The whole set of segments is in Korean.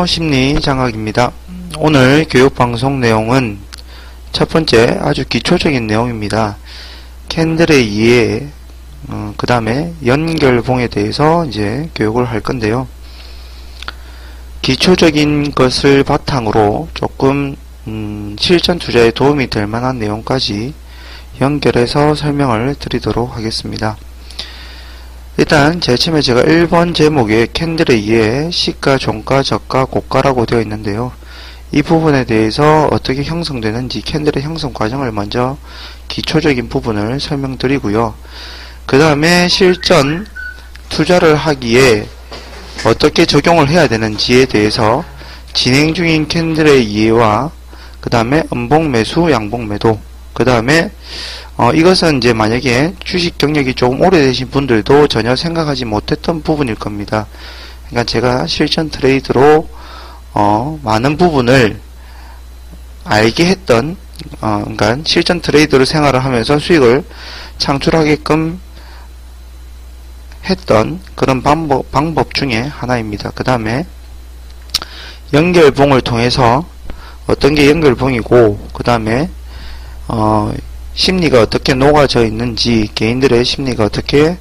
심리장학입니다. 오늘 교육방송 내용은 첫 번째 아주 기초적인 내용입니다. 캔들의 이해, 그 다음에 연결봉에 대해서 이제 교육을 할 건데요. 기초적인 것을 바탕으로 조금 실전 투자에 도움이 될 만한 내용까지 연결해서 설명을 드리도록 하겠습니다. 일단 제일 처음에 제가 1번 제목에 캔들에 의해 시가, 종가, 저가, 고가라고 되어 있는데요. 이 부분에 대해서 어떻게 형성되는지 캔들의 형성 과정을 먼저 기초적인 부분을 설명드리고요. 그 다음에 실전 투자를 하기에 어떻게 적용을 해야 되는지에 대해서 진행 중인 캔들의 이해와 그 다음에 음봉 매수, 양봉 매도, 그 다음에 이것은 이제 만약에 주식 경력이 조금 오래되신 분들도 전혀 생각하지 못했던 부분일 겁니다. 그러니까 제가 실전 트레이드로 많은 부분을 알게 했던, 그러니까 실전 트레이드로 생활을 하면서 수익을 창출하게끔 했던 그런 방법 중에 하나입니다. 그 다음에 연결봉을 통해서 어떤 게 연결봉이고, 그 다음에 심리가 어떻게 녹아져 있는지, 개인들의 심리가 어떻게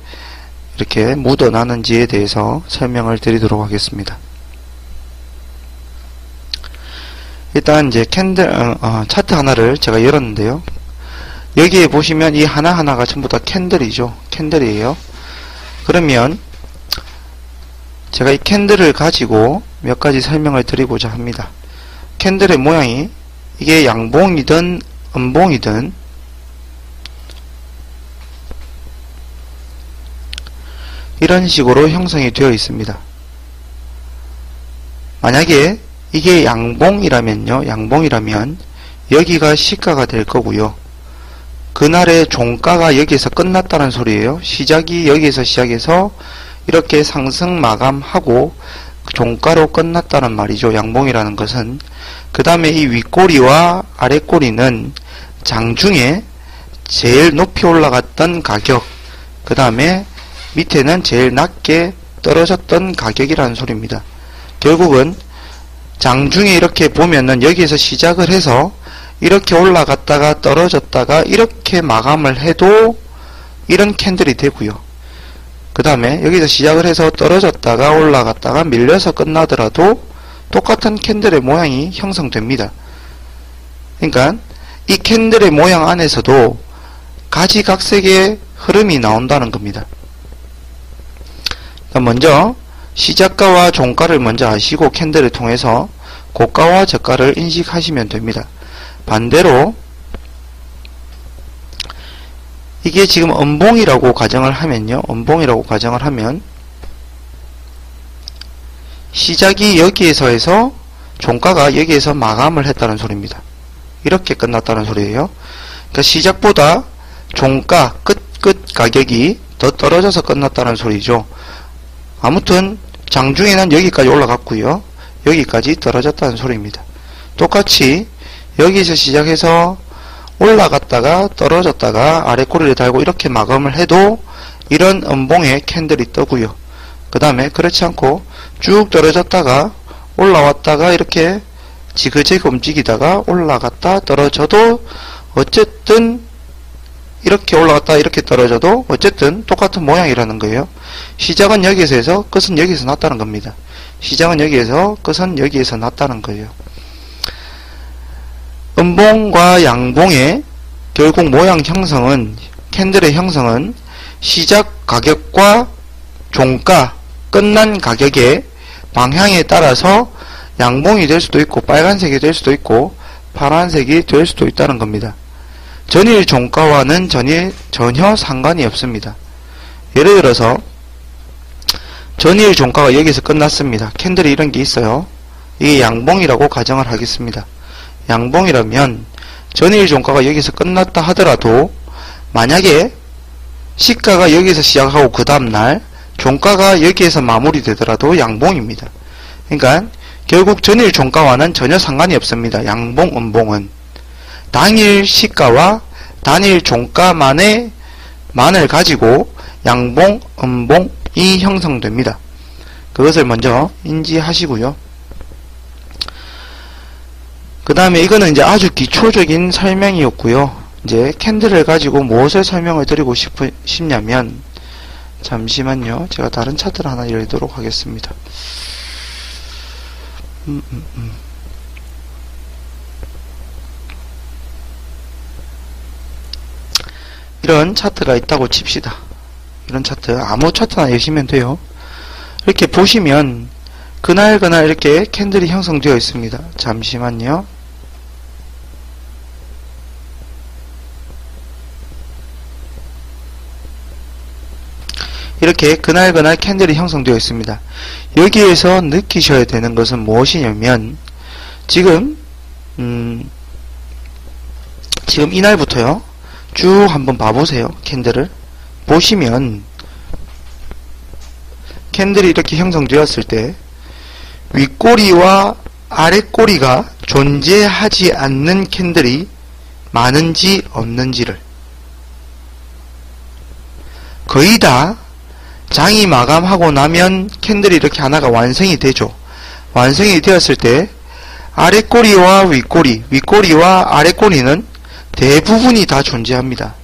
이렇게 묻어나는지에 대해서 설명을 드리도록 하겠습니다. 일단 이제 차트 하나를 제가 열었는데요. 여기에 보시면 이 하나하나가 전부 다 캔들이죠. 캔들이에요. 그러면 제가 이 캔들을 가지고 몇 가지 설명을 드리고자 합니다. 캔들의 모양이 이게 양봉이든 음봉이든 이런 식으로 형성이 되어 있습니다. 만약에 이게 양봉이라면요, 양봉이라면 여기가 시가가 될 거고요. 그날의 종가가 여기에서 끝났다는 소리예요. 시작이 여기에서 시작해서 이렇게 상승 마감하고 종가로 끝났다는 말이죠. 양봉이라는 것은. 그 다음에 이 윗꼬리와 아랫꼬리는 장중에 제일 높이 올라갔던 가격, 그 다음에 밑에는 제일 낮게 떨어졌던 가격이라는 소리입니다. 결국은 장중에 이렇게 보면은 여기에서 시작을 해서 이렇게 올라갔다가 떨어졌다가 이렇게 마감을 해도 이런 캔들이 되고요. 그 다음에 여기서 시작을 해서 떨어졌다가 올라갔다가 밀려서 끝나더라도 똑같은 캔들의 모양이 형성됩니다. 그러니까 이 캔들의 모양 안에서도 가지각색의 흐름이 나온다는 겁니다. 먼저 시작가와 종가를 먼저 아시고 캔들을 통해서 고가와 저가를 인식하시면 됩니다. 반대로 이게 지금 음봉이라고 가정을 하면요. 음봉이라고 가정을 하면 시작이 여기에서 해서 종가가 여기에서 마감을 했다는 소리입니다. 이렇게 끝났다는 소리예요. 그러니까 시작보다 종가 끝 가격이 더 떨어져서 끝났다는 소리죠. 아무튼 장중에는 여기까지 올라갔고요. 여기까지 떨어졌다는 소리입니다. 똑같이 여기서 시작해서 올라갔다가 떨어졌다가 아랫꼬리를 달고 이렇게 마감을 해도 이런 음봉의 캔들이 뜨고요. 그 다음에 그렇지 않고 쭉 떨어졌다가 올라왔다가 이렇게 지그재그 움직이다가 올라갔다 떨어져도 어쨌든 이렇게 올라갔다 이렇게 떨어져도 어쨌든 똑같은 모양이라는 거예요. 시작은 여기에서 해서 끝은 여기에서 났다는 겁니다. 시작은 여기에서 끝은 여기에서 났다는 거예요. 음봉과 양봉의 결국 모양 형성은, 캔들의 형성은 시작 가격과 종가 끝난 가격의 방향에 따라서 양봉이 될 수도 있고 빨간색이 될 수도 있고 파란색이 될 수도 있다는 겁니다. 전일 종가와는 전혀 상관이 없습니다. 예를 들어서 전일 종가가 여기서 끝났습니다. 캔들이 이런 게 있어요. 이게 양봉이라고 가정을 하겠습니다. 양봉이라면 전일 종가가 여기서 끝났다 하더라도 만약에 시가가 여기서 시작하고 그 다음날 종가가 여기에서 마무리되더라도 양봉입니다. 그러니까 결국 전일 종가와는 전혀 상관이 없습니다. 양봉, 음봉은 당일 시가와 단일 종가만을 가지고 양봉, 음봉이 형성됩니다. 그것을 먼저 인지하시고요. 그 다음에 이거는 이제 아주 기초적인 설명이었고요. 이제 캔들을 가지고 무엇을 설명을 드리고 싶냐면, 잠시만요. 제가 다른 차트를 하나 열도록 하겠습니다. 이런 차트가 있다고 칩시다. 이런 차트, 아무 차트나 여시면 돼요. 이렇게 보시면 그날 이렇게 캔들이 형성되어 있습니다. 잠시만요. 이렇게 그날 캔들이 형성되어 있습니다. 여기에서 느끼셔야 되는 것은 무엇이냐면, 지금 이날부터요, 쭉 한번 봐보세요. 캔들을 보시면 캔들이 이렇게 형성되었을 때 윗꼬리와 아랫꼬리가 존재하지 않는 캔들이 많은지 없는지를, 거의 다 장이 마감하고 나면 캔들이 이렇게 하나가 완성이 되죠. 완성이 되었을 때 아랫꼬리와 윗꼬리와 아랫꼬리는 대부분이 다 존재합니다.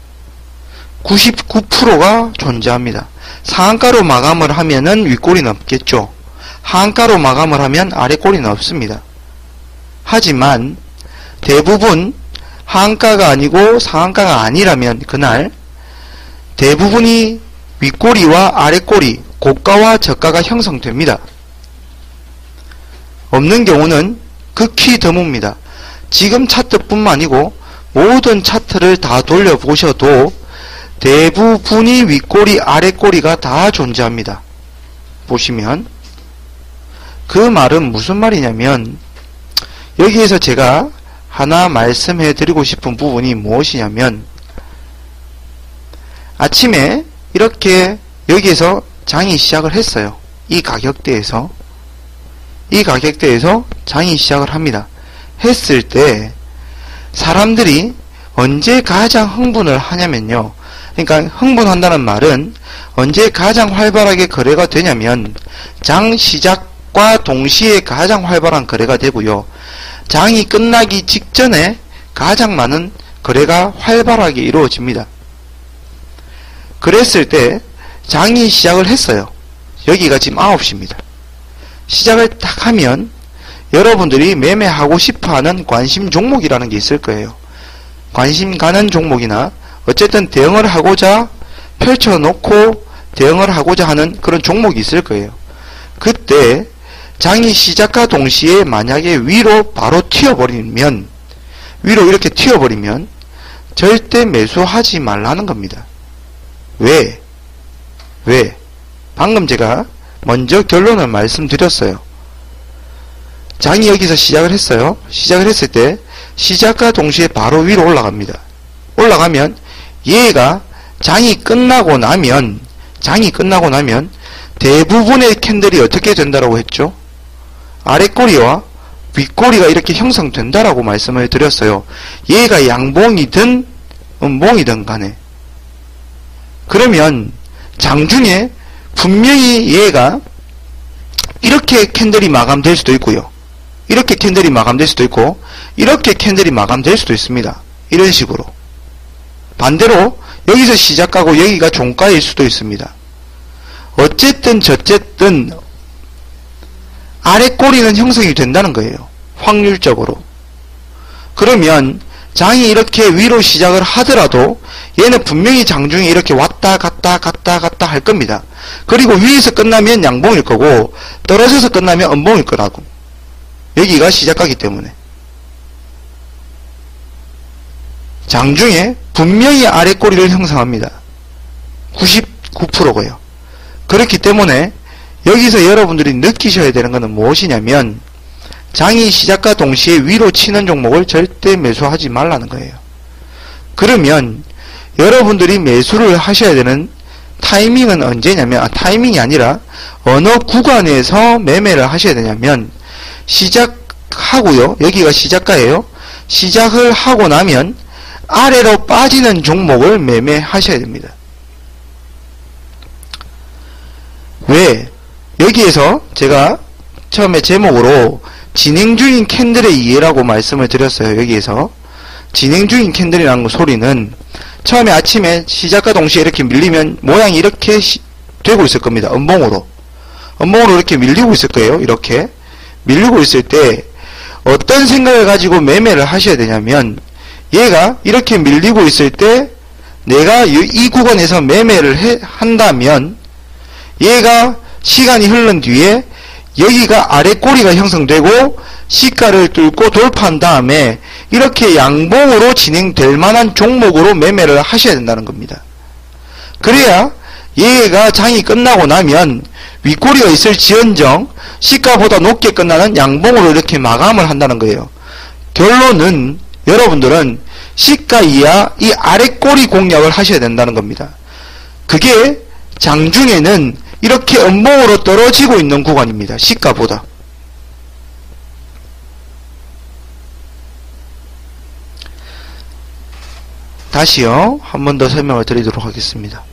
99%가 존재합니다. 상한가로 마감을 하면은 윗꼬리는 없겠죠. 하한가로 마감을 하면 아랫꼬리는 없습니다. 하지만 대부분 하한가가 아니고 상한가가 아니라면 그날 대부분이 윗꼬리와 아랫꼬리, 고가와 저가가 형성됩니다. 없는 경우는 극히 드뭅니다. 지금 차트뿐만 아니고 모든 차트를 다 돌려보셔도 대부분이 윗꼬리, 아랫꼬리가 다 존재합니다. 보시면 그 말은 무슨 말이냐면, 여기에서 제가 하나 말씀해 드리고 싶은 부분이 무엇이냐면, 아침에 이렇게 여기에서 장이 시작을 했어요. 이 가격대에서 장이 시작을 합니다. 했을 때 사람들이 언제 가장 흥분을 하냐면요, 그러니까 흥분한다는 말은 언제 가장 활발하게 거래가 되냐면 장 시작과 동시에 가장 활발한 거래가 되고요, 장이 끝나기 직전에 가장 많은 거래가 활발하게 이루어집니다. 그랬을 때 장이 시작을 했어요. 여기가 지금 9시입니다. 시작을 딱 하면 여러분들이 매매하고 싶어하는 관심 종목이라는 게 있을 거예요. 관심 가는 종목이나 어쨌든 대응을 하고자 펼쳐놓고 대응을 하고자 하는 그런 종목이 있을 거예요. 그때 장이 시작과 동시에 만약에 위로 바로 튀어버리면, 위로 이렇게 튀어버리면 절대 매수하지 말라는 겁니다. 왜? 방금 제가 먼저 결론을 말씀드렸어요. 장이 여기서 시작을 했어요. 시작을 했을 때 시작과 동시에 바로 위로 올라갑니다. 올라가면 얘가 장이 끝나고 나면 대부분의 캔들이 어떻게 된다라고 했죠? 아랫꼬리와 윗꼬리가 이렇게 형성된다라고 말씀을 드렸어요. 얘가 양봉이든 음봉이든 간에. 그러면 장중에 분명히 얘가 이렇게 캔들이 마감될 수도 있고요, 이렇게 캔들이 마감될 수도 있고, 이렇게 캔들이 마감될 수도 있습니다. 이런 식으로. 반대로 여기서 시작하고 여기가 종가일 수도 있습니다. 어쨌든 저쨌든 아랫꼬리는 형성이 된다는 거예요, 확률적으로. 그러면 장이 이렇게 위로 시작을 하더라도 얘는 분명히 장중에 이렇게 왔다 갔다 할 겁니다. 그리고 위에서 끝나면 양봉일 거고 떨어져서 끝나면 음봉일 거라고. 여기가 시작하기 때문에 장중에 분명히 아랫꼬리를 형성합니다. 99%고요. 그렇기 때문에 여기서 여러분들이 느끼셔야 되는 것은 무엇이냐면, 장이 시작과 동시에 위로 치는 종목을 절대 매수하지 말라는 거예요. 그러면 여러분들이 매수를 하셔야 되는 타이밍은 언제냐면, 타이밍이 아니라 어느 구간에서 매매를 하셔야 되냐면, 시작하고요, 여기가 시작가예요. 시작을 하고 나면 아래로 빠지는 종목을 매매하셔야 됩니다. 왜? 여기에서 제가 처음에 제목으로 진행 중인 캔들의 이해라고 말씀을 드렸어요. 여기에서 진행 중인 캔들이라는 소리는 처음에 아침에 시작과 동시에 이렇게 밀리면 모양이 이렇게 되고 있을 겁니다. 음봉으로 이렇게 밀리고 있을 거예요. 이렇게 밀리고 있을 때 어떤 생각을 가지고 매매를 하셔야 되냐면, 얘가 이렇게 밀리고 있을 때 내가 이 구간에서 매매를 한다면 얘가 시간이 흐른 뒤에 여기가 아래 꼬리가 형성되고 시가를 뚫고 돌파한 다음에 이렇게 양봉으로 진행될 만한 종목으로 매매를 하셔야 된다는 겁니다. 그래야 얘가 장이 끝나고 나면 윗꼬리가 있을 지연정 시가보다 높게 끝나는 양봉으로 이렇게 마감을 한다는 거예요. 결론은 여러분들은 시가 이하 이 아래 꼬리 공략을 하셔야 된다는 겁니다. 그게 장중에는 이렇게 음봉으로 떨어지고 있는 구간입니다. 시가보다. 다시요. 한 번 더 설명을 드리도록 하겠습니다.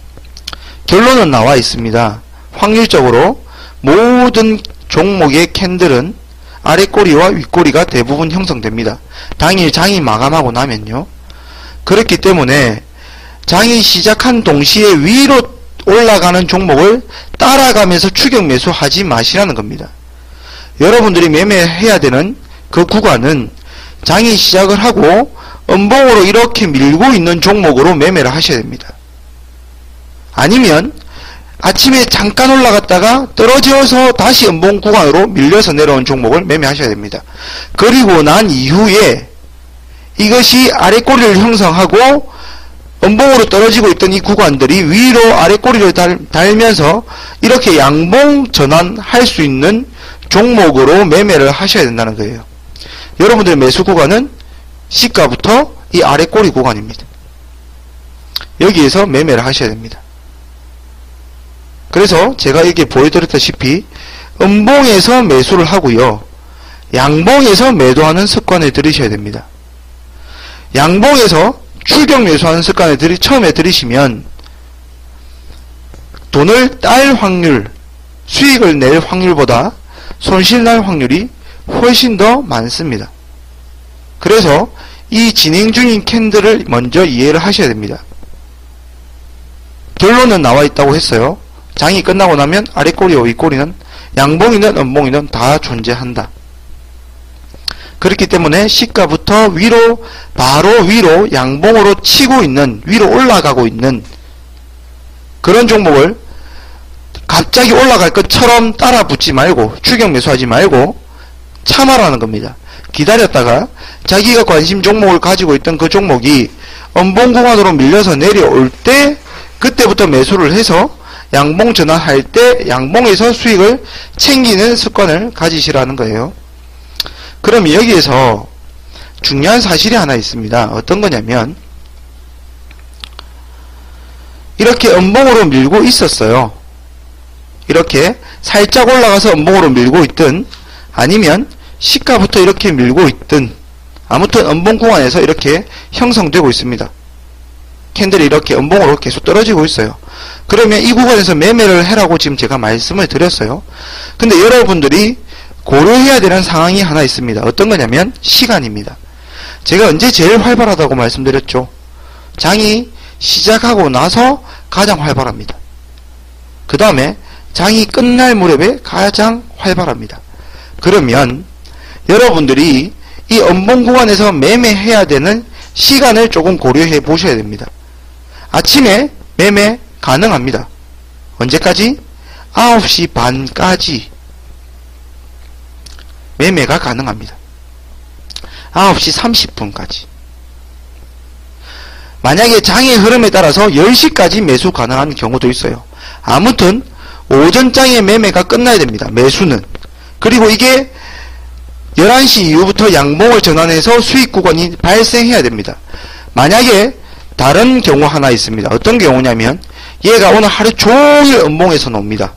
결론은 나와 있습니다. 확률적으로 모든 종목의 캔들은 아래꼬리와 윗꼬리가 대부분 형성됩니다. 당일 장이 마감하고 나면요. 그렇기 때문에 장이 시작한 동시에 위로 올라가는 종목을 따라가면서 추격 매수하지 마시라는 겁니다. 여러분들이 매매해야 되는 그 구간은 장이 시작을 하고 음봉으로 이렇게 밀고 있는 종목으로 매매를 하셔야 됩니다. 아니면 아침에 잠깐 올라갔다가 떨어져서 다시 음봉 구간으로 밀려서 내려온 종목을 매매하셔야 됩니다. 그리고 난 이후에 이것이 아래꼬리를 형성하고 음봉으로 떨어지고 있던 이 구간들이 위로 아래꼬리를 달면서 이렇게 양봉 전환할 수 있는 종목으로 매매를 하셔야 된다는 거예요. 여러분들의 매수 구간은 시가부터 이 아래꼬리 구간입니다. 여기에서 매매를 하셔야 됩니다. 그래서 제가 이렇게 보여드렸다시피 음봉에서 매수를 하고요. 양봉에서 매도하는 습관을 들이셔야 됩니다. 양봉에서 추격 매수하는 습관을 처음에 들이시면 돈을 딸 확률, 수익을 낼 확률보다 손실 날 확률이 훨씬 더 많습니다. 그래서 이 진행 중인 캔들을 먼저 이해를 하셔야 됩니다. 결론은 나와 있다고 했어요. 장이 끝나고 나면 아래꼬리와 윗꼬리는 양봉이든 음봉이든 다 존재한다. 그렇기 때문에 시가부터 위로, 바로 위로 양봉으로 치고 있는, 위로 올라가고 있는 그런 종목을 갑자기 올라갈 것처럼 따라 붙지 말고 추격 매수하지 말고 참아라는 겁니다. 기다렸다가 자기가 관심 종목을 가지고 있던 그 종목이 음봉 구간으로 밀려서 내려올 때 그때부터 매수를 해서 양봉 전환할 때 양봉에서 수익을 챙기는 습관을 가지시라는 거예요. 그럼 여기에서 중요한 사실이 하나 있습니다. 어떤 거냐면 이렇게 음봉으로 밀고 있었어요. 이렇게 살짝 올라가서 음봉으로 밀고 있든 아니면 시가부터 이렇게 밀고 있든 아무튼 음봉 구간에서 이렇게 형성되고 있습니다. 캔들이 이렇게 음봉으로 계속 떨어지고 있어요. 그러면 이 구간에서 매매를 해라고 지금 제가 말씀을 드렸어요. 근데 여러분들이 고려해야 되는 상황이 하나 있습니다. 어떤 거냐면 시간입니다. 제가 언제 제일 활발하다고 말씀드렸죠? 장이 시작하고 나서 가장 활발합니다. 그 다음에 장이 끝날 무렵에 가장 활발합니다. 그러면 여러분들이 이 음봉 구간에서 매매해야 되는 시간을 조금 고려해 보셔야 됩니다. 아침에 매매 가능합니다. 언제까지? 9시 반까지 매매가 가능합니다. 9시 30분까지. 만약에 장의 흐름에 따라서 10시까지 매수 가능한 경우도 있어요. 아무튼 오전장의 매매가 끝나야 됩니다. 매수는. 그리고 이게 11시 이후부터 양봉을 전환해서 수익 구간이 발생해야 됩니다. 만약에 다른 경우 하나 있습니다. 어떤 경우냐면 얘가 오늘 하루 종일 음봉에서 놉니다.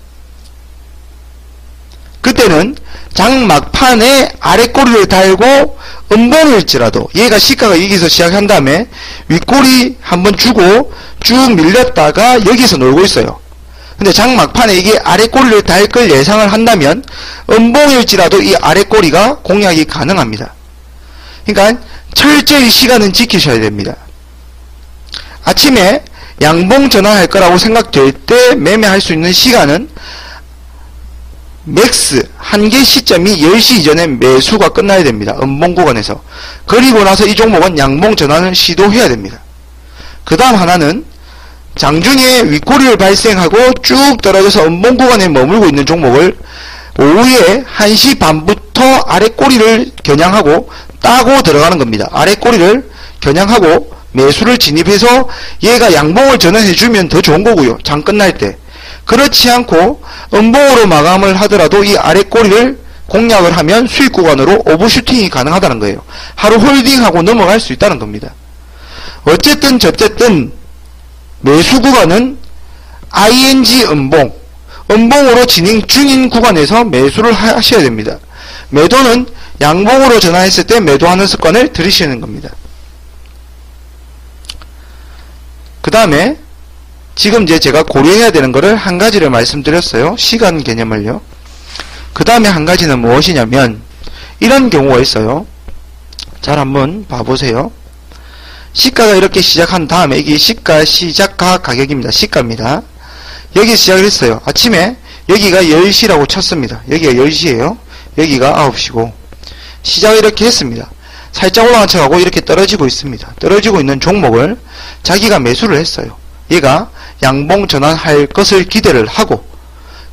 그때는 장 막판에 아래꼬리를 달고 음봉일지라도 얘가 시가가 여기서 시작한 다음에 윗꼬리 한번 주고 쭉 밀렸다가 여기서 놀고 있어요. 근데 장 막판에 이게 아래 꼬리를 달 걸 예상을 한다면 음봉일지라도 이 아래 꼬리가 공략이 가능합니다. 그러니까 철저히 시간은 지키셔야 됩니다. 아침에 양봉 전환할 거라고 생각될 때 매매할 수 있는 시간은 맥스 한계 시점이 10시 이전에 매수가 끝나야 됩니다. 음봉 구간에서. 그리고 나서 이 종목은 양봉 전환을 시도해야 됩니다. 그 다음 하나는 장중에 윗꼬리를 발생하고 쭉 떨어져서 음봉 구간에 머물고 있는 종목을 오후에 1시 반부터 아래 꼬리를 겨냥하고 따고 들어가는 겁니다. 아래 꼬리를 겨냥하고 매수를 진입해서 얘가 양봉을 전환해주면 더 좋은 거고요. 장 끝날 때. 그렇지 않고 음봉으로 마감을 하더라도 이 아래 꼬리를 공략을 하면 수익 구간으로 오버슈팅이 가능하다는 거예요. 하루 홀딩하고 넘어갈 수 있다는 겁니다. 어쨌든 저쨌든 매수 구간은 ING 음봉, 음봉으로 진행 중인 구간에서 매수를 하셔야 됩니다. 매도는 양봉으로 전환했을 때 매도하는 습관을 들이시는 겁니다. 그 다음에 지금 이제 제가 고려해야 되는 거를 한 가지를 말씀드렸어요. 시간 개념을요. 그 다음에 한 가지는 무엇이냐면 이런 경우가 있어요. 잘 한번 봐보세요. 시가가 이렇게 시작한 다음에 이게 시가 시작가 가격입니다. 시가입니다. 여기 시작을 했어요. 아침에 여기가 10시라고 쳤습니다. 여기가 10시예요. 여기가 9시고 시작을 이렇게 했습니다. 살짝 올라간 척하고 이렇게 떨어지고 있습니다. 떨어지고 있는 종목을 자기가 매수를 했어요. 얘가 양봉 전환할 것을 기대를 하고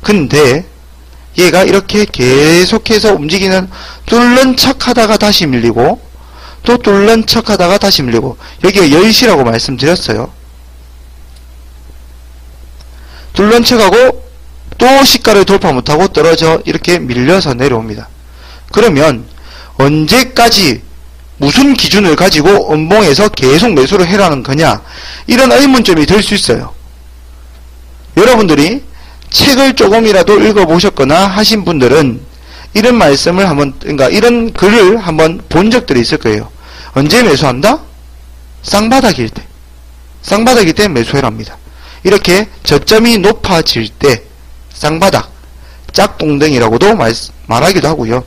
근데 얘가 이렇게 계속해서 움직이는 뚫는 척 하다가 다시 밀리고 또 뚫는 척 하다가 다시 밀리고 여기가 10시라고 말씀드렸어요. 뚫는 척하고 또 시가를 돌파 못하고 떨어져 이렇게 밀려서 내려옵니다. 그러면 언제까지 무슨 기준을 가지고 음봉에서 계속 매수를 해라는 거냐 이런 의문점이 들 수 있어요. 여러분들이 책을 조금이라도 읽어보셨거나 하신 분들은 이런 말씀을 한번 그러니까 이런 글을 한번 본 적들이 있을 거예요. 언제 매수한다? 쌍바닥일 때. 쌍바닥일 때 매수해랍니다. 이렇게 저점이 높아질 때 쌍바닥, 짝꿍댕이라고도 말하기도 하고요.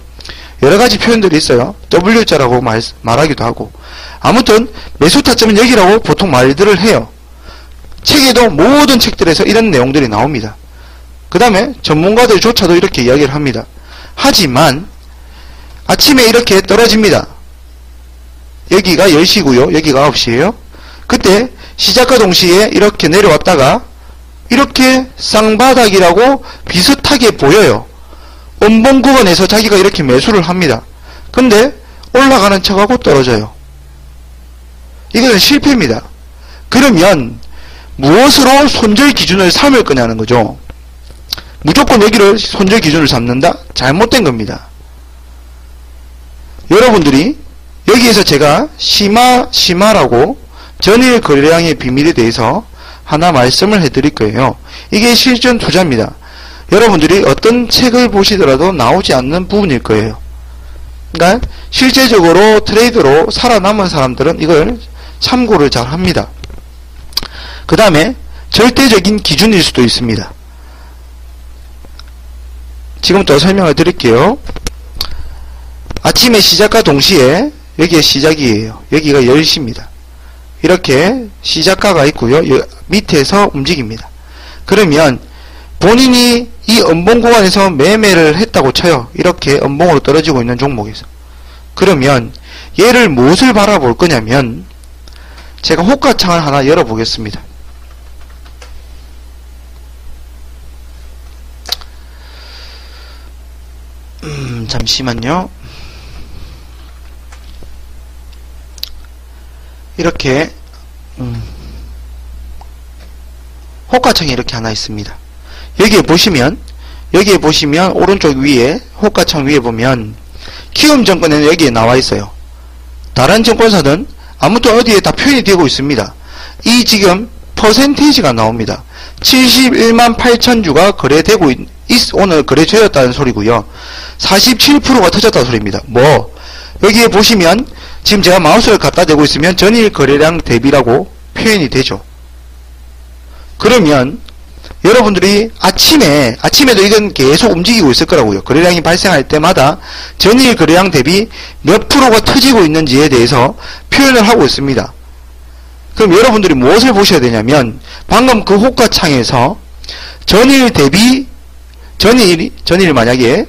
여러가지 표현들이 있어요. W자라고 말하기도 하고 아무튼 매수 타점은 여기라고 보통 말들을 해요. 책에도 모든 책들에서 이런 내용들이 나옵니다. 그 다음에 전문가들조차도 이렇게 이야기를 합니다. 하지만 아침에 이렇게 떨어집니다. 여기가 10시고요. 여기가 9시예요. 그때 시작과 동시에 이렇게 내려왔다가 이렇게 쌍바닥이라고 비슷하게 보여요. 음봉 구간에서 자기가 이렇게 매수를 합니다. 근데 올라가는 척하고 떨어져요. 이것은 실패입니다. 그러면 무엇으로 손절 기준을 삼을 거냐는 거죠. 무조건 여기를 손절 기준을 삼는다? 잘못된 겁니다. 여러분들이 여기에서 제가 심화라고 전일 거래량의 비밀에 대해서 하나 말씀을 해드릴 거예요. 이게 실전 투자입니다. 여러분들이 어떤 책을 보시더라도 나오지 않는 부분일 거예요. 그러니까 실제적으로 트레이드로 살아남은 사람들은 이걸 참고를 잘 합니다. 그 다음에 절대적인 기준일 수도 있습니다. 지금부터 설명을 드릴게요. 아침에 시작과 동시에 여기에 시작이에요. 여기가 10시입니다. 이렇게 시작가가 있고요. 밑에서 움직입니다. 그러면 본인이 이 음봉 구간에서 매매를 했다고 쳐요. 이렇게 음봉으로 떨어지고 있는 종목에서. 그러면 얘를 무엇을 바라볼 거냐면 제가 호가창을 하나 열어보겠습니다. 잠시만요. 이렇게 호가창이 이렇게 하나 있습니다. 여기에 보시면 오른쪽 위에 호가창 위에 보면 키움증권에는 여기에 나와 있어요. 다른 증권사는 아무튼 어디에 다 표현이 되고 있습니다. 이 지금 퍼센테이지가 나옵니다. 71만 8천 주가 거래되고 오늘 거래되었다는 소리고요. 47%가 터졌다는 소리입니다. 여기에 보시면 지금 제가 마우스를 갖다 대고 있으면 전일 거래량 대비라고 표현이 되죠. 그러면 여러분들이 아침에도 이건 계속 움직이고 있을 거라고요. 거래량이 발생할 때마다 전일 거래량 대비 몇 프로가 터지고 있는지에 대해서 표현을 하고 있습니다. 그럼 여러분들이 무엇을 보셔야 되냐면 방금 그 호가창에서 전일 대비 전일 만약에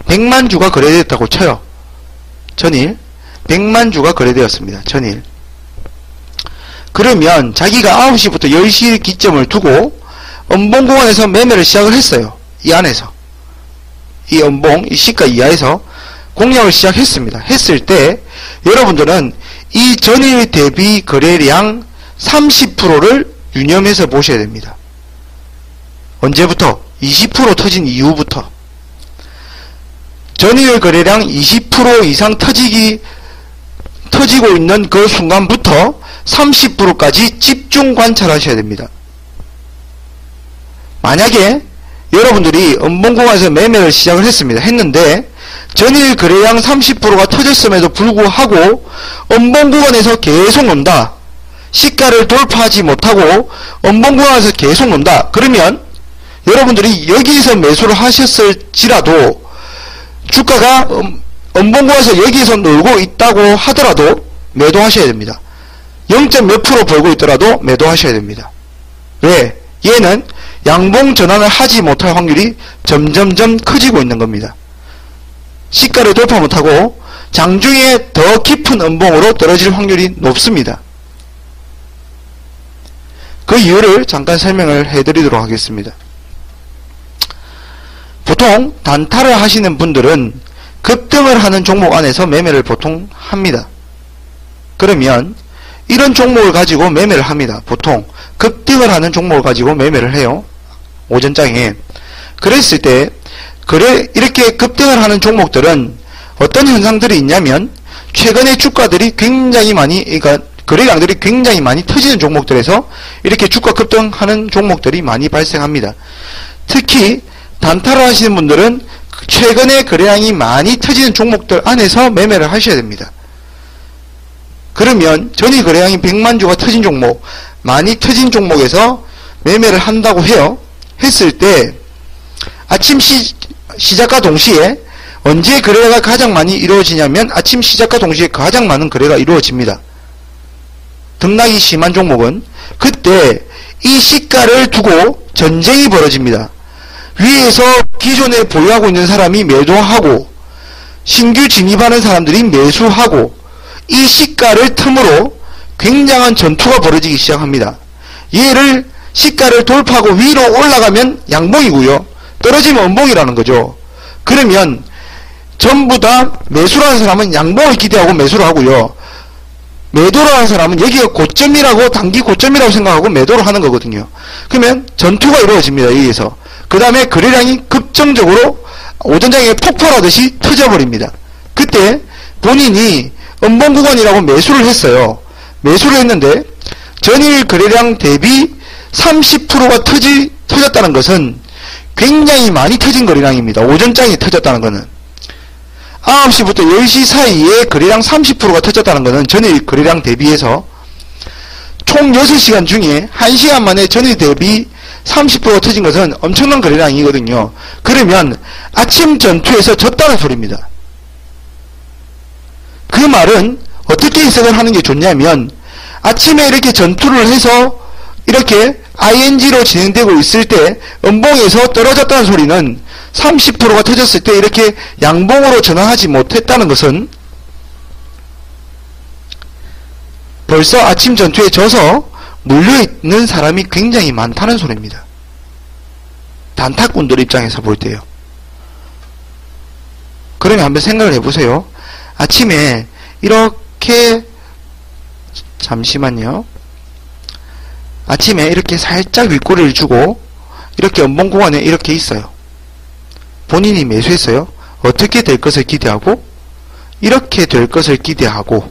100만 주가 거래되었다고 쳐요. 전일 100만 주가 거래되었습니다. 전일. 그러면 자기가 9시부터 10시 기점을 두고 음봉구간에서 매매를 시작을 했어요. 이 안에서. 이 음봉, 이 시가 이하에서 공략을 시작했습니다. 했을 때 여러분들은 이 전일 대비 거래량 30%를 유념해서 보셔야 됩니다. 언제부터? 20% 터진 이후부터. 전일 거래량 20% 이상 터지고 있는 그 순간부터 30%까지 집중 관찰하셔야 됩니다. 만약에 여러분들이 음봉구간에서 매매를 시작을 했는데 전일 거래량 30%가 터졌음에도 불구하고 음봉구간에서 계속 논다. 시가를 돌파하지 못하고 음봉구간에서 계속 논다. 그러면 여러분들이 여기서 매수를 하셨을지라도 주가가 음봉구간에서 여기서 놀고 있다고 하더라도 매도하셔야 됩니다. 0.몇 프로 벌고 있더라도 매도하셔야 됩니다. 왜? 얘는 양봉 전환을 하지 못할 확률이 점점점 커지고 있는 겁니다. 시가를 돌파 못하고 장중에 더 깊은 음봉으로 떨어질 확률이 높습니다. 그 이유를 잠깐 설명을 해드리도록 하겠습니다. 보통 단타를 하시는 분들은 급등을 하는 종목 안에서 매매를 보통 합니다. 그러면 이런 종목을 가지고 매매를 합니다. 보통 급등을 하는 종목을 가지고 매매를 해요. 오전장에. 그랬을 때 이렇게 급등을 하는 종목들은 어떤 현상들이 있냐면 최근에 주가들이 굉장히 많이, 그러니까 거래량들이 굉장히 많이 터지는 종목들에서 이렇게 주가 급등하는 종목들이 많이 발생합니다. 특히 단타를 하시는 분들은 최근에 거래량이 많이 터지는 종목들 안에서 매매를 하셔야 됩니다. 그러면 전일 거래량이 100만 주가 터진 종목, 많이 터진 종목에서 매매를 한다고 해요. 했을 때 아침 시작과 동시에 언제 거래가 가장 많이 이루어지냐면 아침 시작과 동시에 가장 많은 거래가 이루어집니다. 등락이 심한 종목은 그때 이 시가를 두고 전쟁이 벌어집니다. 위에서 기존에 보유하고 있는 사람이 매도하고 신규 진입하는 사람들이 매수하고 이 시가를 틈으로 굉장한 전투가 벌어지기 시작합니다. 얘를 시가를 돌파하고 위로 올라가면 양봉이고요. 떨어지면 음봉이라는 거죠. 그러면 전부 다 매수를 하는 사람은 양봉을 기대하고 매수를 하고요. 매도를 하는 사람은 여기가 고점이라고, 단기 고점이라고 생각하고 매도를 하는 거거든요. 그러면 전투가 이루어집니다. 여기에서. 그 다음에 거래량이 급정적으로 오전장에 폭발하듯이 터져버립니다. 그때 본인이 음봉구간이라고 매수를 했어요. 매수를 했는데 전일 거래량 대비 30%가 터졌다는 것은 굉장히 많이 터진 거래량입니다. 오전장에 터졌다는 것은 9시부터 10시 사이에 거래량 30%가 터졌다는 것은 전일 거래량 대비해서 총 6시간 중에 1시간 만에 전일 대비 30%가 터진 것은 엄청난 거래량이거든요. 그러면 아침 전투에서 졌다는 소리입니다. 그 말은 어떻게 해석을 하는 게 좋냐면 아침에 이렇게 전투를 해서 이렇게 ING로 진행되고 있을 때 음봉에서 떨어졌다는 소리는 30%가 터졌을 때 이렇게 양봉으로 전환하지 못했다는 것은 벌써 아침 전투에 져서 물려있는 사람이 굉장히 많다는 소리입니다. 단타꾼들 입장에서 볼 때요. 그러면 한번 생각을 해보세요. 아침에 이렇게 잠시만요. 아침에 이렇게 살짝 윗꼬리를 주고 이렇게 음봉구간에 이렇게 있어요. 본인이 매수했어요. 어떻게 될 것을 기대하고 이렇게 될 것을 기대하고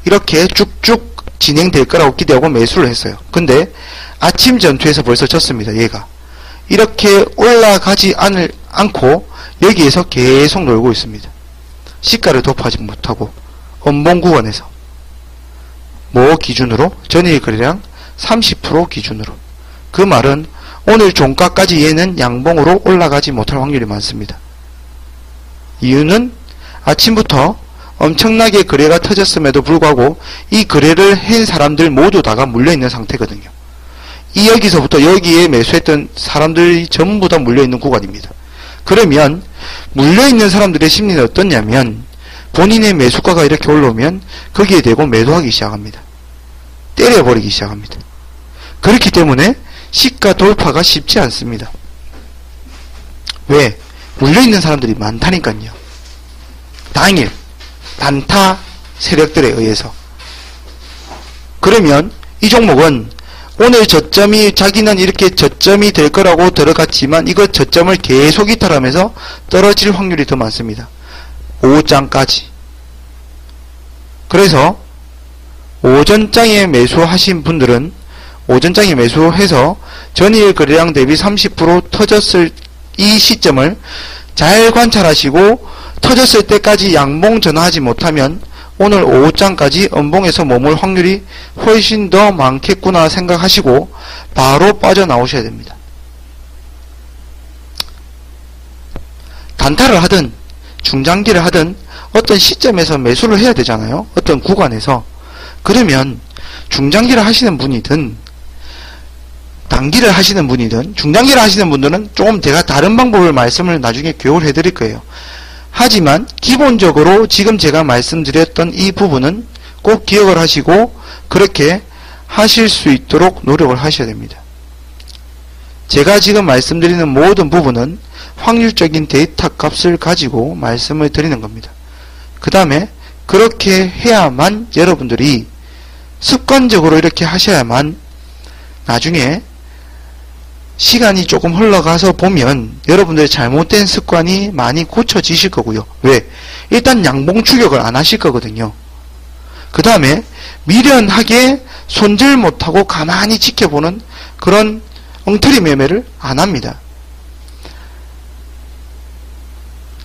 이렇게 쭉쭉 진행될 거라고 기대하고 매수를 했어요. 근데 아침 전투에서 벌써 졌습니다. 얘가 이렇게 올라가지 않고 여기에서 계속 놀고 있습니다. 시가를 돌파하지 못하고 음봉구간에서 뭐 기준으로? 전일 거래량 30% 기준으로 그 말은 오늘 종가까지 얘는 양봉으로 올라가지 못할 확률이 많습니다. 이유는 아침부터 엄청나게 거래가 터졌음에도 불구하고 이 거래를 한 사람들 모두 다가 물려있는 상태거든요. 이 여기서부터 여기에 매수했던 사람들이 전부 다 물려있는 구간입니다. 그러면 물려있는 사람들의 심리는 어떻냐면 본인의 매수가가 이렇게 올라오면 거기에 대고 매도하기 시작합니다. 때려버리기 시작합니다. 그렇기 때문에 시가 돌파가 쉽지 않습니다. 왜? 물려있는 사람들이 많다니까요. 당일 단타 세력들에 의해서. 그러면 이 종목은 오늘 저점이 자기는 이렇게 저점이 될 거라고 들어갔지만 이거 저점을 계속 이탈하면서 떨어질 확률이 더 많습니다. 오후장까지. 그래서 오전장에 매수하신 분들은 오전장에 매수해서 전일 거래량 대비 30% 터졌을 이 시점을 잘 관찰하시고 터졌을 때까지 양봉 전환하지 못하면 오늘 오후장까지 음봉에서 머물 확률이 훨씬 더 많겠구나 생각하시고 바로 빠져나오셔야 됩니다. 단타를 하든 중장기를 하든 어떤 시점에서 매수를 해야 되잖아요. 어떤 구간에서. 그러면 중장기를 하시는 분이든 단기를 하시는 분이든 중장기를 하시는 분들은 조금 제가 다른 방법을 말씀을 나중에 교육을 해드릴 거예요. 하지만 기본적으로 지금 제가 말씀드렸던 이 부분은 꼭 기억을 하시고 그렇게 하실 수 있도록 노력을 하셔야 됩니다. 제가 지금 말씀드리는 모든 부분은 확률적인 데이터 값을 가지고 말씀을 드리는 겁니다. 그 다음에 그렇게 해야만 여러분들이 습관적으로 이렇게 하셔야만 나중에 시간이 조금 흘러가서 보면 여러분들의 잘못된 습관이 많이 고쳐지실 거고요. 왜? 일단 양봉 추격을 안 하실 거거든요. 그 다음에 미련하게 손질 못하고 가만히 지켜보는 그런 엉터리 매매를 안 합니다.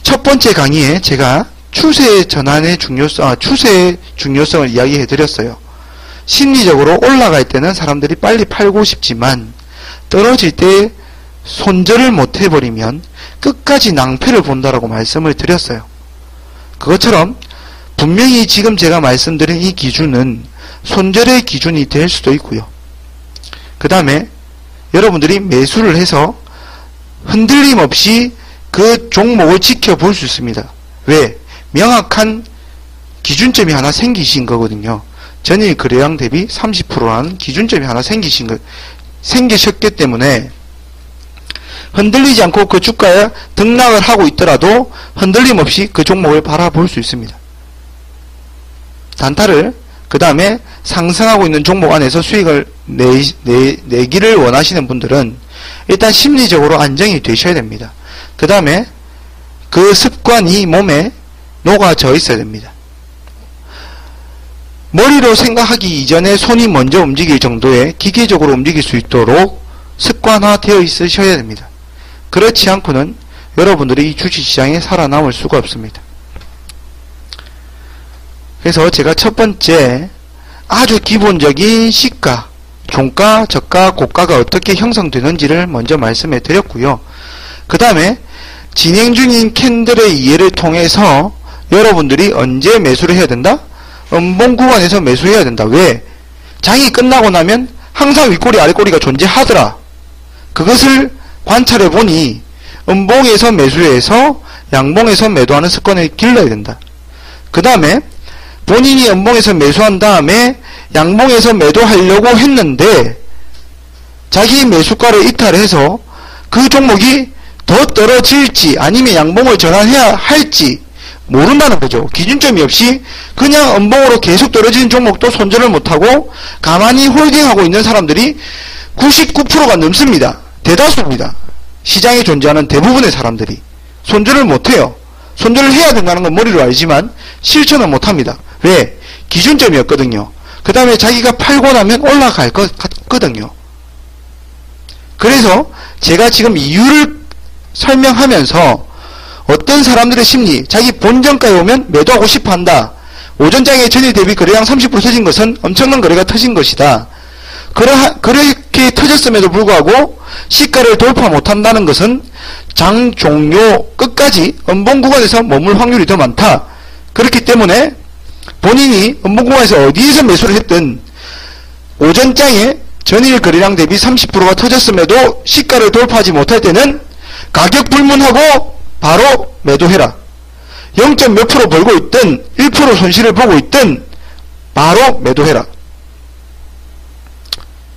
첫 번째 강의에 제가 추세 전환의 중요성, 추세의 중요성을 이야기해 드렸어요. 심리적으로 올라갈 때는 사람들이 빨리 팔고 싶지만 떨어질 때 손절을 못 해버리면 끝까지 낭패를 본다라고 말씀을 드렸어요. 그것처럼 분명히 지금 제가 말씀드린 이 기준은 손절의 기준이 될 수도 있고요. 그 다음에 여러분들이 매수를 해서 흔들림 없이 그 종목을 지켜볼 수 있습니다. 왜? 명확한 기준점이 하나 생기신 거거든요. 전일 거래량 대비 30%라는 기준점이 하나 생기셨기 때문에 흔들리지 않고 그 주가에 등락을 하고 있더라도 흔들림 없이 그 종목을 바라볼 수 있습니다. 단타를 그 다음에 상승하고 있는 종목 안에서 수익을 내기를 원하시는 분들은 일단 심리적으로 안정이 되셔야 됩니다. 그 다음에 그 습관이 몸에 녹아져 있어야 됩니다. 머리로 생각하기 이전에 손이 먼저 움직일 정도의 기계적으로 움직일 수 있도록 습관화되어 있으셔야 됩니다. 그렇지 않고는 여러분들이 이 주식시장에 살아남을 수가 없습니다. 그래서 제가 첫 번째 아주 기본적인 시가, 종가, 저가, 고가가 어떻게 형성되는지를 먼저 말씀해 드렸고요. 그 다음에 진행 중인 캔들의 이해를 통해서 여러분들이 언제 매수를 해야 된다? 음봉 구간에서 매수해야 된다. 왜? 장이 끝나고 나면 항상 윗꼬리 아랫꼬리가 존재하더라. 그것을 관찰해 보니 음봉에서 매수해서 양봉에서 매도하는 습관을 길러야 된다. 그 다음에 본인이 음봉에서 매수한 다음에 양봉에서 매도하려고 했는데 자기 매수가를 이탈해서 그 종목이 더 떨어질지 아니면 양봉을 전환해야 할지 모른다는 거죠. 기준점이 없이 그냥 음봉으로 계속 떨어지는 종목도 손절을 못하고 가만히 홀딩하고 있는 사람들이 99%가 넘습니다. 대다수입니다. 시장에 존재하는 대부분의 사람들이 손절을 못해요. 손절을 해야 된다는 건 머리로 알지만 실천은 못합니다. 왜? 기준점이었거든요. 그 다음에 자기가 팔고 나면 올라갈 것 같거든요. 그래서 제가 지금 이유를 설명하면서 어떤 사람들의 심리, 자기 본전가에 오면 매도하고 싶어 한다. 오전장에 전일 대비 거래량 30% 터진 것은 엄청난 거래가 터진 것이다. 그렇게 터졌음에도 불구하고 시가를 돌파 못한다는 것은 장 종료 끝까지 음봉 구간에서 머물 확률이 더 많다. 그렇기 때문에 본인이 음봉 구간에서 어디에서 매수를 했든 오전장에 전일 거래량 대비 30%가 터졌음에도 시가를 돌파하지 못할 때는 가격 불문하고 바로 매도해라. 0. 몇 프로 벌고 있든 1% 손실을 보고 있든 바로 매도해라.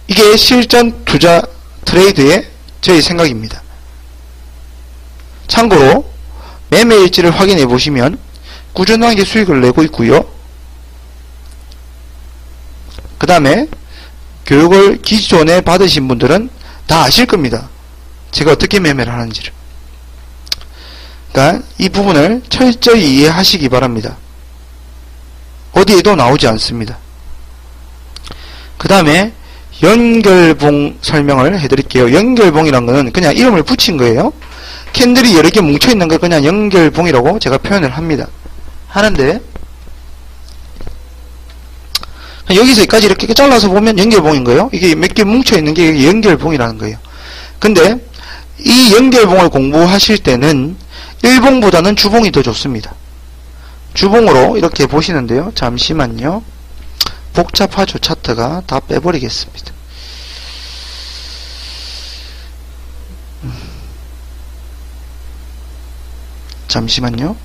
이게 실전 투자 트레이드의 저희 생각입니다. 참고로 매매일지를 확인해 보시면 꾸준하게 수익을 내고 있고요. 그 다음에 교육을 기존에 받으신 분들은 다 아실 겁니다. 제가 어떻게 매매를 하는지를. 그러니까 이 부분을 철저히 이해하시기 바랍니다. 어디에도 나오지 않습니다. 그 다음에 연결봉 설명을 해드릴게요. 연결봉이란 거는 그냥 이름을 붙인 거예요. 캔들이 여러 개 뭉쳐있는 걸 그냥 연결봉이라고 제가 표현을 하는데 여기서 여기까지 이렇게 잘라서 보면 연결봉인 거예요. 이게 몇 개 뭉쳐있는 게 연결봉이라는 거예요. 근데 이 연결봉을 공부하실 때는 일봉보다는 주봉이 더 좋습니다. 주봉으로 이렇게 보시는데요. 잠시만요. 복잡하죠. 차트가 다 빼버리겠습니다. 잠시만요.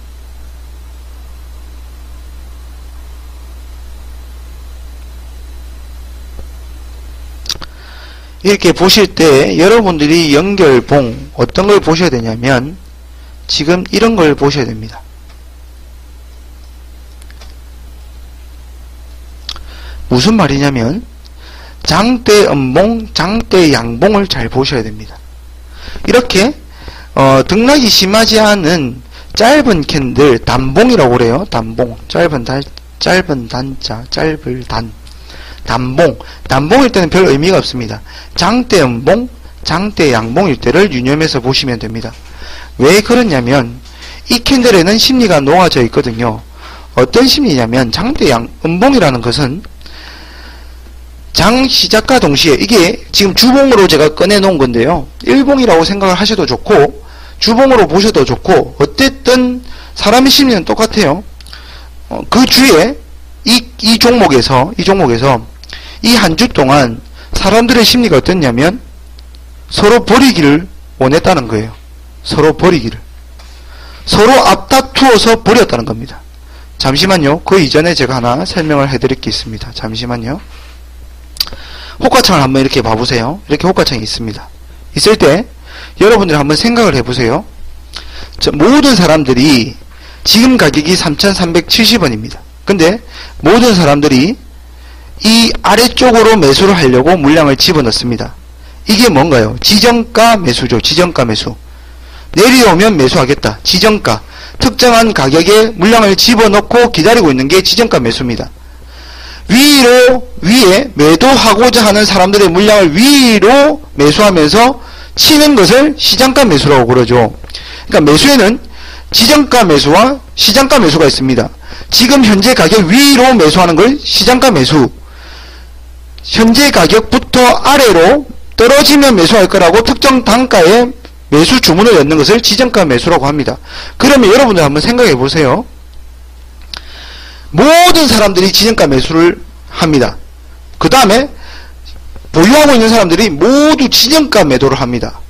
이렇게 보실 때 여러분들이 연결봉 어떤 걸 보셔야 되냐면 지금 이런 걸 보셔야 됩니다. 무슨 말이냐면 장대 음봉, 장대 양봉을 잘 보셔야 됩니다. 이렇게 등락이 심하지 않은 짧은 캔들, 단봉이라고 그래요. 단봉, 짧은 단자, 짧을 단봉. 단봉일 때는 별 의미가 없습니다. 장대 음봉, 장대 양봉일 때를 유념해서 보시면 됩니다. 왜 그러냐면 이 캔들에는 심리가 녹아져 있거든요. 어떤 심리냐면 장대 음봉이라는 것은 장 시작과 동시에 이게 지금 주봉으로 제가 꺼내 놓은 건데요. 일봉이라고 생각을 하셔도 좋고 주봉으로 보셔도 좋고 어쨌든 사람의 심리는 똑같아요. 그 주에 이 종목에서 이 한 주 동안 사람들의 심리가 어땠냐면 서로 버리기를 원했다는 거예요. 서로 버리기를. 서로 앞다투어서 버렸다는 겁니다. 잠시만요. 그 이전에 제가 하나 설명을 해드릴 게 있습니다. 잠시만요. 호가창을 한번 이렇게 봐보세요. 이렇게 호가창이 있습니다. 있을 때 여러분들이 한번 생각을 해보세요. 모든 사람들이 지금 가격이 3,370원입니다. 근데 모든 사람들이 이 아래쪽으로 매수를 하려고 물량을 집어넣습니다. 이게 뭔가요? 지정가 매수죠. 지정가 매수. 내려오면 매수하겠다. 지정가. 특정한 가격에 물량을 집어넣고 기다리고 있는 게 지정가 매수입니다. 위에 매도하고자 하는 사람들의 물량을 위로 매수하면서 치는 것을 시장가 매수라고 그러죠. 그러니까 매수에는 지정가 매수와 시장가 매수가 있습니다. 지금 현재 가격 위로 매수하는 걸 시장가 매수. 현재 가격부터 아래로 떨어지면 매수할 거라고 특정 단가에 매수 주문을 넣는 것을 지정가 매수라고 합니다. 그러면 여러분들 한번 생각해 보세요. 모든 사람들이 지정가 매수를 합니다. 그 다음에 보유하고 있는 사람들이 모두 지정가 매도를 합니다.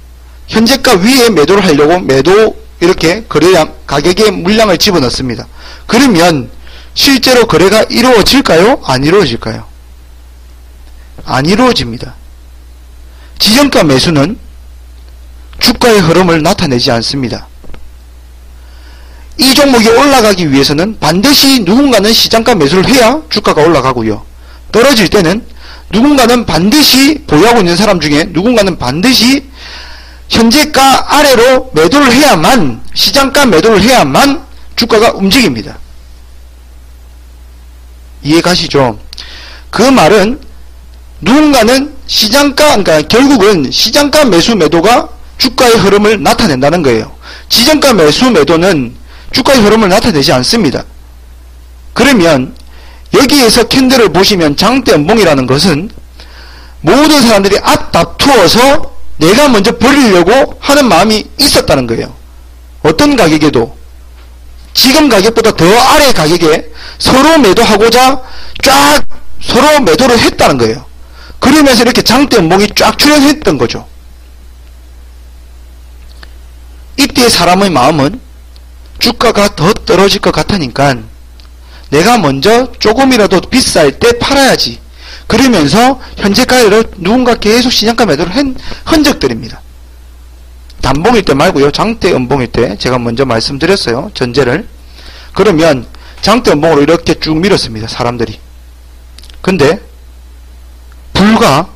현재가 위에 매도를 하려고 이렇게 거래량 가격에 물량을 집어넣습니다. 그러면 실제로 거래가 이루어질까요? 안 이루어질까요? 안 이루어집니다. 지정가 매수는 주가의 흐름을 나타내지 않습니다. 이 종목이 올라가기 위해서는 반드시 누군가는 시장가 매수를 해야 주가가 올라가고요. 떨어질 때는 누군가는 반드시 보유하고 있는 사람 중에 누군가는 반드시 현재가 아래로 매도를 해야만 시장가 매도를 해야만 주가가 움직입니다. 이해 가시죠? 그 말은 누군가는 시장가, 그러니까 결국은 시장가 매수 매도가 주가의 흐름을 나타낸다는 거예요. 지정가 매수 매도는 주가의 흐름을 나타내지 않습니다. 그러면 여기에서 캔들을 보시면 장대 음봉이라는 것은 모든 사람들이 앞다투어서 내가 먼저 버리려고 하는 마음이 있었다는 거예요. 어떤 가격에도 지금 가격보다 더 아래 가격에 서로 매도하고자 쫙 서로 매도를 했다는 거예요. 그러면서 이렇게 장대 음봉이 쫙 출현했던 거죠. 이때 사람의 마음은 주가가 더 떨어질 것 같으니까 내가 먼저 조금이라도 비쌀 때 팔아야지. 그러면서 현재 가격으로 누군가 계속 시장가 매도를 한 흔적들입니다. 단봉일 때 말고요. 장대 음봉일 때 제가 먼저 말씀드렸어요. 전제를. 그러면 장대 음봉으로 이렇게 쭉 밀었습니다. 사람들이. 근데 불과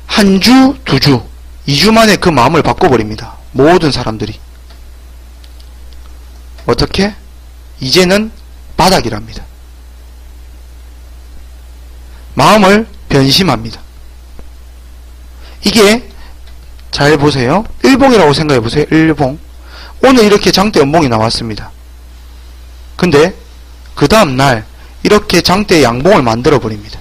한 주, 두 주, 2주 만에 그 마음을 바꿔버립니다. 모든 사람들이. 어떻게? 이제는 바닥이랍니다. 마음을 변심합니다. 이게 잘 보세요. 일봉이라고 생각해 보세요. 일봉. 오늘 이렇게 장대 음봉이 나왔습니다. 근데 그 다음날 이렇게 장대 양봉을 만들어 버립니다.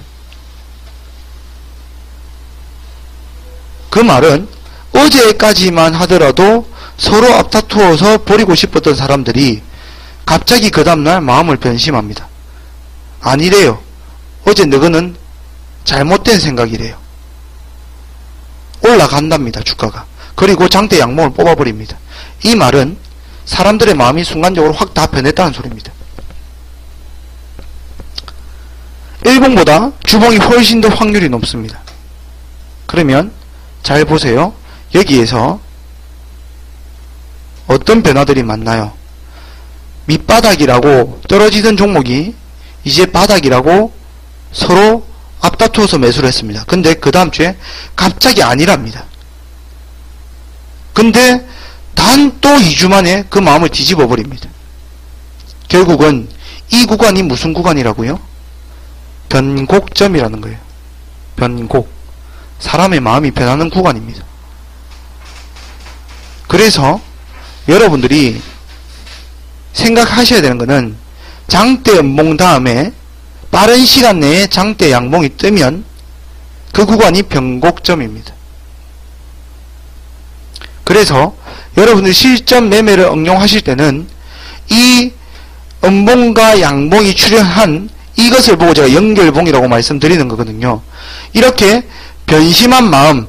그 말은 어제까지만 하더라도 서로 앞다투어서 버리고 싶었던 사람들이 갑자기 그 다음날 마음을 변심합니다. 아니래요. 어제 너희는 잘못된 생각이래요. 올라간답니다. 주가가. 그리고 장대 양봉을 뽑아버립니다. 이 말은 사람들의 마음이 순간적으로 확 다 변했다는 소리입니다. 일봉보다 주봉이 훨씬 더 확률이 높습니다. 그러면 잘 보세요. 여기에서 어떤 변화들이 많나요? 밑바닥이라고 떨어지던 종목이 이제 바닥이라고 서로 앞다투어서 매수를 했습니다. 근데 그 다음 주에 갑자기 아니랍니다. 근데 단 또 2주 만에 그 마음을 뒤집어 버립니다. 결국은 이 구간이 무슨 구간이라고요? 변곡점이라는 거예요. 변곡. 사람의 마음이 변하는 구간입니다. 그래서 여러분들이 생각하셔야 되는 것은 장대 음봉 다음에 빠른 시간 내에 장대 양봉이 뜨면 그 구간이 변곡점입니다. 그래서 여러분들이 실전 매매를 응용하실 때는 이 음봉과 양봉이 출현한 이것을 보고 제가 연결봉이라고 말씀드리는 거거든요. 이렇게 변심한 마음,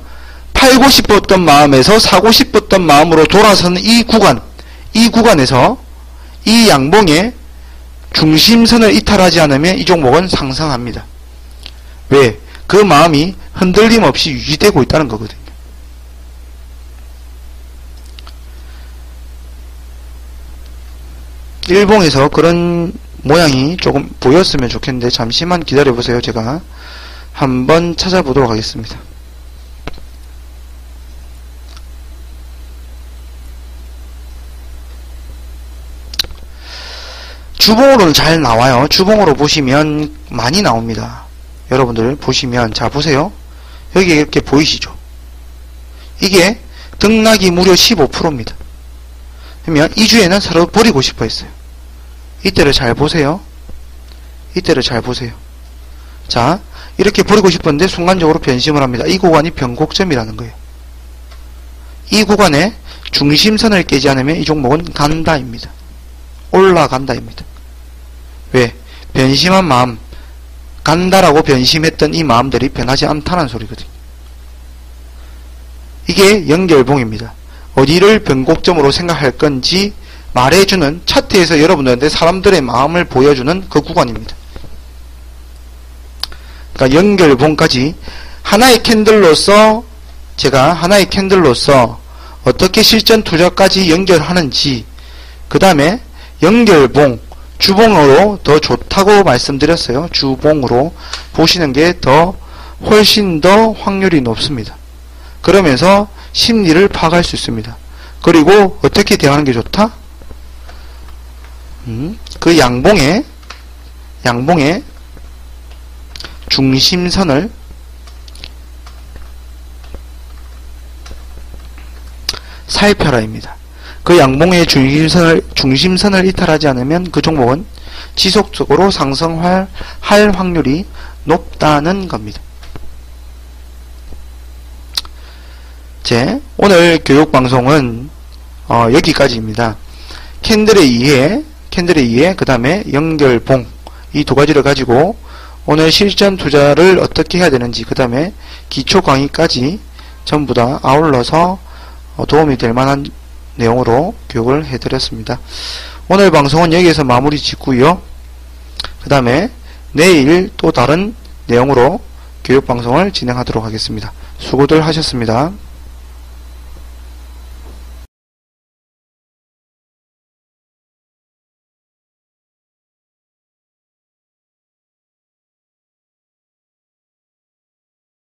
팔고 싶었던 마음에서 사고 싶었던 마음으로 돌아서는 이 구간에서 이 양봉의 중심선을 이탈하지 않으면 이 종목은 상승합니다. 왜? 그 마음이 흔들림 없이 유지되고 있다는 거거든요. 일봉에서 그런 모양이 조금 보였으면 좋겠는데 잠시만 기다려보세요. 제가 한번 찾아보도록 하겠습니다. 주봉으로는 잘 나와요. 주봉으로 보시면 많이 나옵니다. 여러분들 보시면 자 보세요. 여기 이렇게 보이시죠? 이게 등락이 무려 15%입니다. 그러면 이 주에는 서로 버리고 싶어 했어요. 이때를 잘 보세요. 이때를 잘 보세요. 자, 이렇게 버리고 싶었는데 순간적으로 변심을 합니다. 이 구간이 변곡점이라는 거예요. 이 구간에 중심선을 깨지 않으면 이 종목은 간다입니다. 올라간다입니다. 왜? 변심한 마음, 간다라고 변심했던 이 마음들이 변하지 않다는 소리거든요. 이게 연결봉입니다. 어디를 변곡점으로 생각할 건지 말해주는 차트에서 여러분들한테 사람들의 마음을 보여주는 그 구간입니다. 그러니까 연결봉까지 하나의 캔들로서 제가 하나의 캔들로서 어떻게 실전 투자까지 연결하는지 그 다음에 연결봉 주봉으로 더 좋다고 말씀드렸어요. 주봉으로 보시는 게 더 훨씬 더 확률이 높습니다. 그러면서 심리를 파악할 수 있습니다. 그리고 어떻게 대하는 게 좋다? 그 양봉의 중심선을 살펴라입니다. 그 양봉의 중심선을 이탈하지 않으면 그 종목은 지속적으로 상승할 확률이 높다는 겁니다. 오늘 교육방송은 여기까지입니다. 캔들의 이해, 그 다음에 연결봉, 이 두 가지를 가지고 오늘 실전 투자를 어떻게 해야 되는지, 그 다음에 기초 강의까지 전부 다 아울러서 도움이 될 만한 내용으로 교육을 해드렸습니다. 오늘 방송은 여기에서 마무리 짓고요. 그 다음에 내일 또 다른 내용으로 교육방송을 진행하도록 하겠습니다. 수고들 하셨습니다.